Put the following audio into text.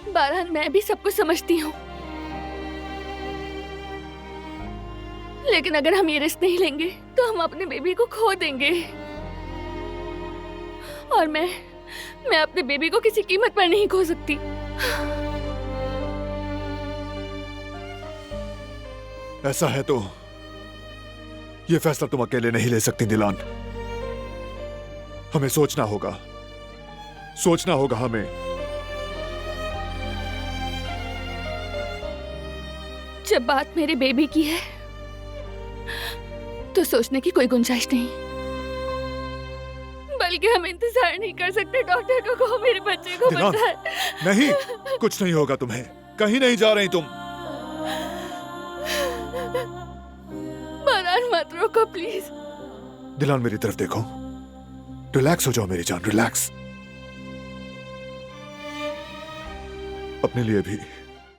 बारहान मैं भी सब कुछ समझती हूँ, लेकिन अगर हम ये रिस्क नहीं लेंगे तो हम अपने बेबी को खो देंगे। और मैं अपने बेबी को किसी कीमत पर नहीं खो सकती। ऐसा है तो ये फैसला तुम अकेले नहीं ले सकती दिलान। हमें सोचना होगा हमें। जब बात मेरे बेबी की है तो सोचने की कोई गुंजाइश नहीं, बल्कि हम इंतजार नहीं कर सकते। डॉक्टर को कहो मेरे बच्चे को दिलान, बचाए। नहीं, कुछ नहीं होगा तुम्हें। कहीं नहीं जा रही तुम। बारहान मत रोको प्लीज। दिलान मेरी तरफ देखो। रिलैक्स हो जाओ मेरी जान, रिलैक्स। अपने लिए भी